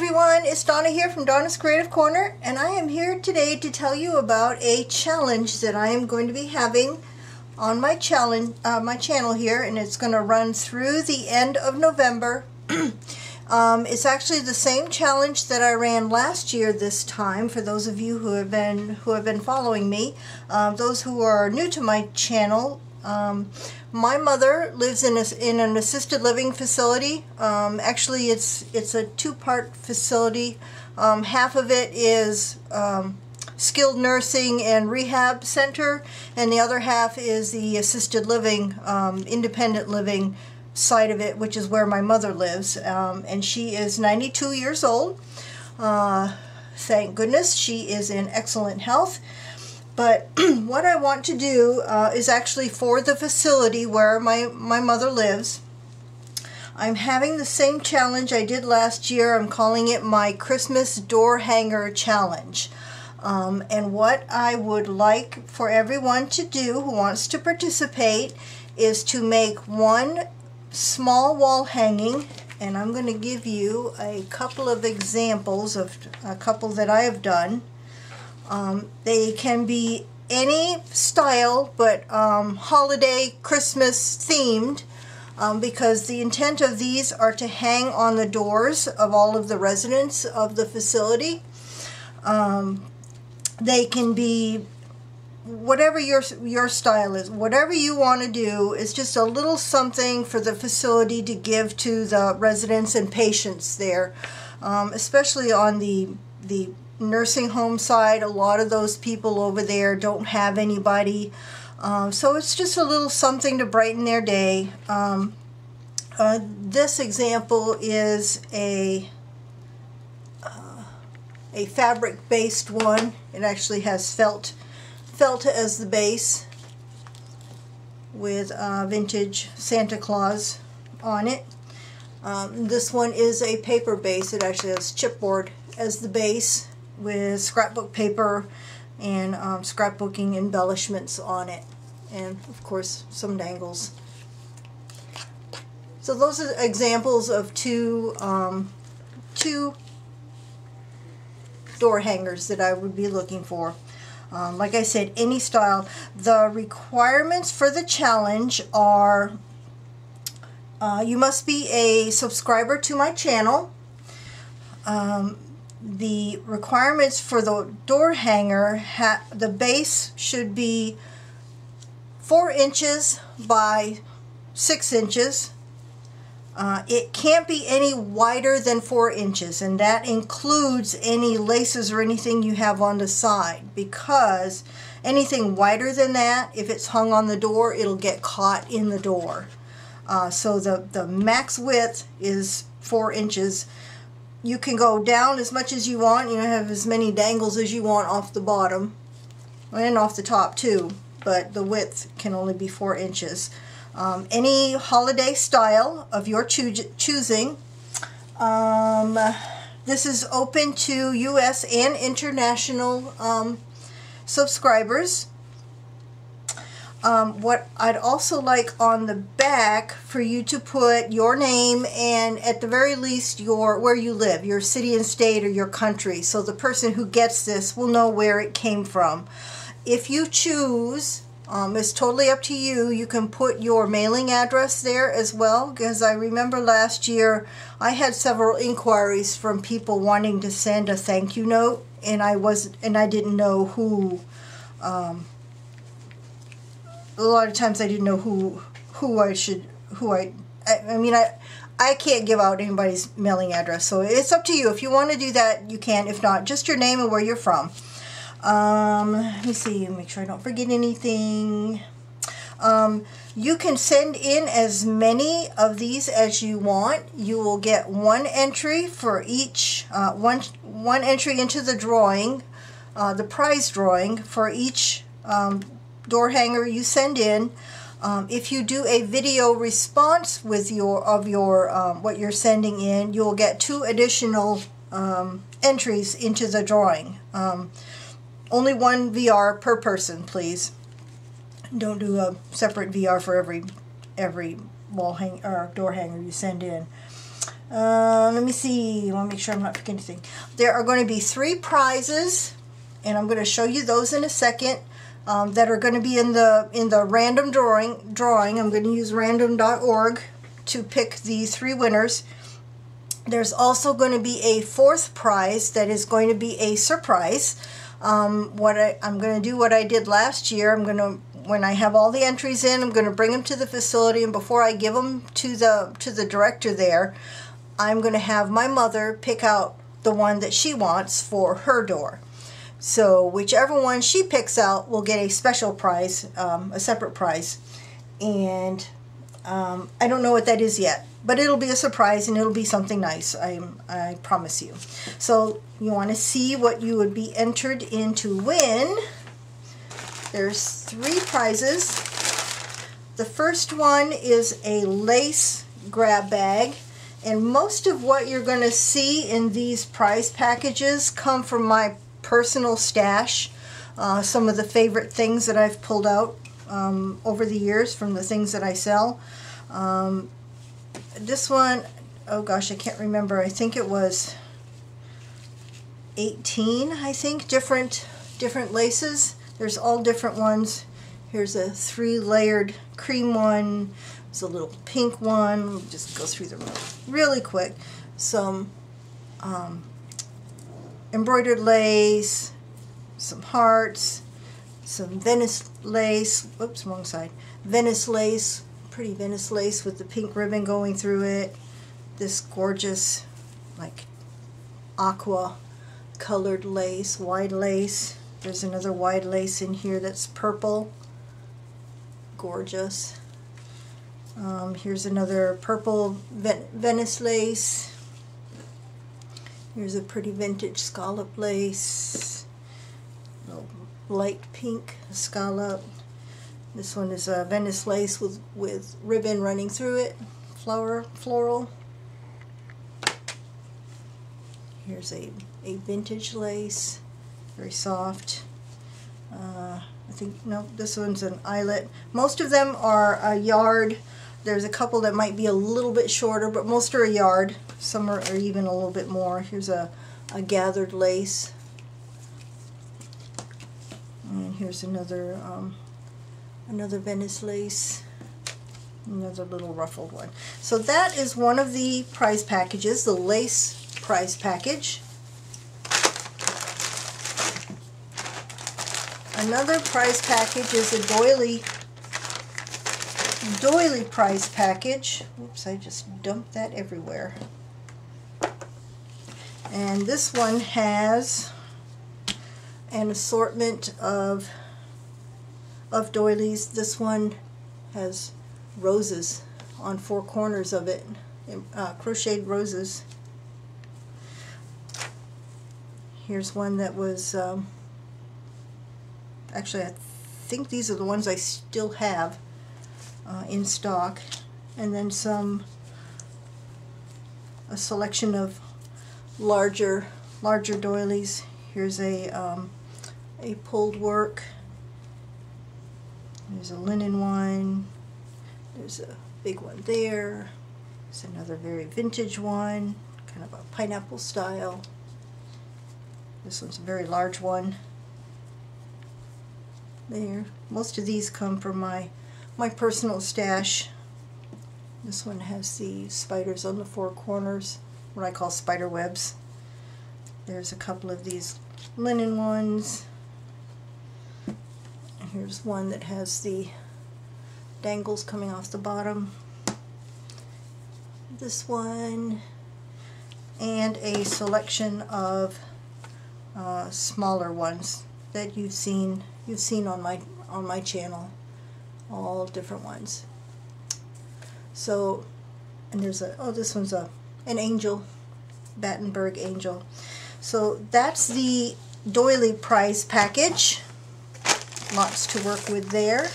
everyone, it's Donna here from Donna's Creative Corner, and I am here today to tell you about a challenge that I am going to be having on my channel here, and it's going to run through the end of November. It's actually the same challenge that I ran last year this time, for those of you who have been following me. Those who are new to my channel, my mother lives in an assisted living facility. Actually, it's a two-part facility. Half of it is skilled nursing and rehab center, and the other half is the assisted living, independent living side of it, which is where my mother lives. And she is 92 years old. Thank goodness she is in excellent health. But what I want to do is actually for the facility where my mother lives. I'm having the same challenge I did last year. I'm calling it my Christmas Door Hanger Challenge. And what I would like for everyone to do who wants to participate is to make one small wall hanging. And I'm going to give you a couple of examples of a couple that I have done. They can be any style, but holiday, Christmas themed, because the intent of these are to hang on the doors of all of the residents of the facility. They can be whatever your style is. Whatever you want to do is just a little something for the facility to give to the residents and patients there, especially on the nursing home side. A lot of those people over there don't have anybody, so it's just a little something to brighten their day. This example is a fabric based one. It actually has felt as the base with vintage Santa Claus on it. This one is a paper base. It actually has chipboard as the base, with scrapbook paper and scrapbooking embellishments on it, and of course some dangles. So those are examples of two door hangers that I would be looking for. Like I said, any style. The requirements for the challenge are you must be a subscriber to my channel. The requirements for the door hanger, the base should be 4 inches by 6 inches. It can't be any wider than 4 inches, and that includes any laces or anything you have on the side, because anything wider than that, if it's hung on the door, it'll get caught in the door. So the max width is 4 inches. You can go down as much as you want. You have as many dangles as you want off the bottom and off the top too, but the width can only be 4 inches. Any holiday style of your choosing. This is open to US and international subscribers. What I'd also like on the back for you to put your name, and at the very least where you live, your city and state or your country, so the person who gets this will know where it came from. If you choose, it's totally up to you. You can put your mailing address there as well, because I remember last year I had several inquiries from people wanting to send a thank you note, and I didn't know who. A lot of times I didn't know I can't give out anybody's mailing address, so it's up to you. If you want to do that, you can. If not, just your name and where you're from. Let me see, make sure I don't forget anything. You can send in as many of these as you want. You will get one entry for each, one entry into the drawing, the prize drawing for each door hanger you send in. If you do a video response with what you're sending in, you'll get 2 additional entries into the drawing. Only 1 VR per person, please. Don't do a separate VR for every wall hang or door hanger you send in. Let me see. I want to make sure I'm not forgetting anything. There are going to be 3 prizes, and I'm going to show you those in a second. That are going to be in the random drawing. I'm going to use random.org to pick the 3 winners. There's also going to be a 4th prize that is going to be a surprise. I'm going to do what I did last year. When I have all the entries in, I'm going to bring them to the facility, and before I give them to the director there, I'm going to have my mother pick out the one that she wants for her door. So whichever one she picks out will get a special prize, a separate prize. And I don't know what that is yet, but it'll be a surprise and it'll be something nice, I promise you. So you want to see what you would be entered in to win. There's 3 prizes. The first one is a lace grab bag. And most of what you're going to see in these prize packages come from my personal stash. Some of the favorite things that I've pulled out over the years from the things that I sell. This one, oh gosh, I can't remember. I think it was 18, I think, different laces. There's all different ones. Here's a 3-layered cream one. There's a little pink one. We'll just go through them really quick. Some embroidered lace, some hearts, some Venice lace. Oops, wrong side. Venice lace, pretty Venice lace with the pink ribbon going through it. This gorgeous, like, aqua colored lace, wide lace. There's another wide lace in here that's purple. Gorgeous. Here's another purple Venice lace. Here's a pretty vintage scallop lace. Light pink scallop. This one is a Venice lace with ribbon running through it. Floral. Here's a vintage lace. Very soft. I think, no, this one's an eyelet. Most of them are a yard. There's a couple that might be a little bit shorter, but most are a yard. Some are even a little bit more. Here's a gathered lace. And here's another Venice lace. Another little ruffled one. So that is one of the prize packages, the lace prize package. Another prize package is a doily prize package. Oops, I just dumped that everywhere. And this one has an assortment of doilies. This one has roses on 4 corners of it, crocheted roses. Here's one that was actually, I think these are the ones I still have in stock. And then a selection of larger doilies. Here's a pulled work. There's a linen one. There's a big one there. There's another very vintage one, kind of a pineapple style. This one's a very large one. There. Most of these come from my personal stash. This one has the spiders on the 4 corners, what I call spider webs. There's a couple of these linen ones. Here's one that has the dangles coming off the bottom. This one, and a selection of smaller ones that you've seen on my channel, all different ones. So, and there's this one's an angel, Battenberg angel. So that's the doily prize package. Lots to work with there.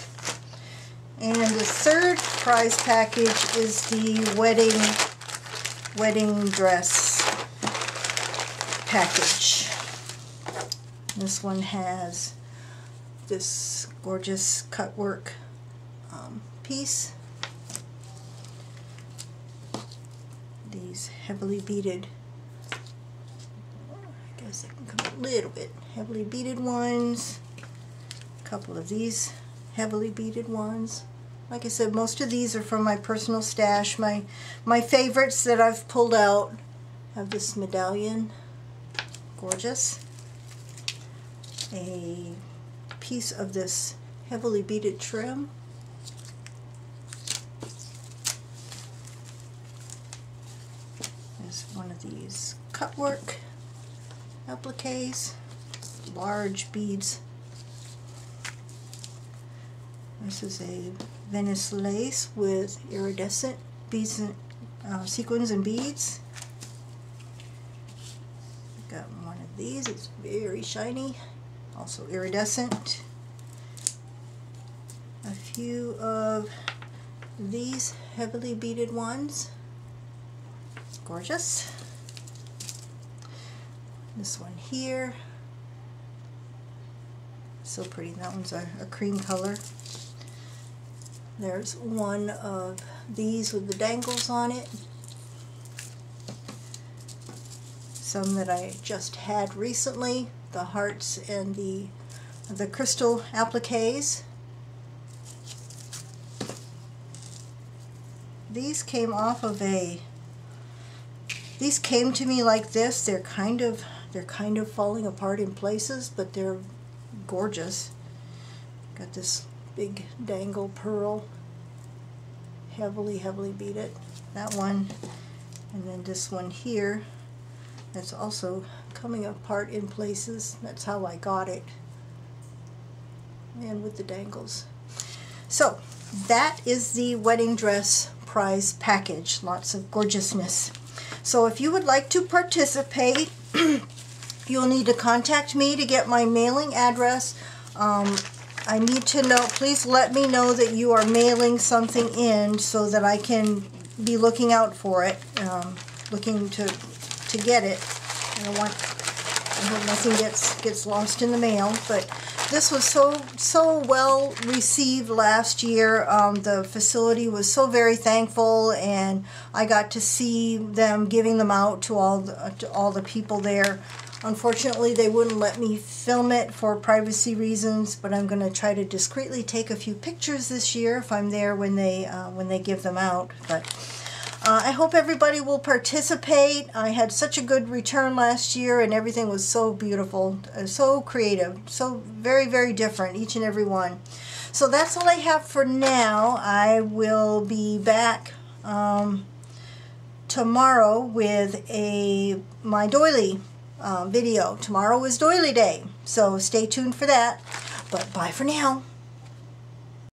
And the third prize package is the wedding dress package. This one has this gorgeous cut work piece. these heavily beaded, I guess they can come a little bit, heavily beaded ones, a couple of these heavily beaded ones. Like I said, most of these are from my personal stash. My favorites that I've pulled out have this medallion, gorgeous, a piece of this heavily beaded trim, there's one of these cutwork appliques, large beads. This is a Venice lace with iridescent beads and sequins and beads. Got one of these, it's very shiny, also iridescent. A few of these heavily beaded ones, gorgeous. This one here, so pretty. That one's a cream color. There's one of these with the dangles on it. Some that I just had recently, the hearts and the crystal appliques. These came off of these came to me like this. They're kind of falling apart in places, but they're gorgeous. Got this big dangle pearl, heavily beaded. That one, and then this one here, that's also coming apart in places. That's how I got it, and with the dangles. So that is the wedding dress prize package. Lots of gorgeousness. So if you would like to participate, you'll need to contact me to get my mailing address. I need to know, please let me know that you are mailing something in so that I can be looking out for it, looking to get it. I hope nothing gets lost in the mail. But this was so well received last year. The facility was so very thankful, and I got to see them giving them out to all the people there. Unfortunately, they wouldn't let me film it for privacy reasons, but I'm going to try to discreetly take a few pictures this year if I'm there when they give them out. But I hope everybody will participate. I had such a good return last year, and everything was so beautiful, so creative, so very different, each and every one. So that's all I have for now. I will be back tomorrow with my doily video. Tomorrow is doily day, so stay tuned for that. But bye for now.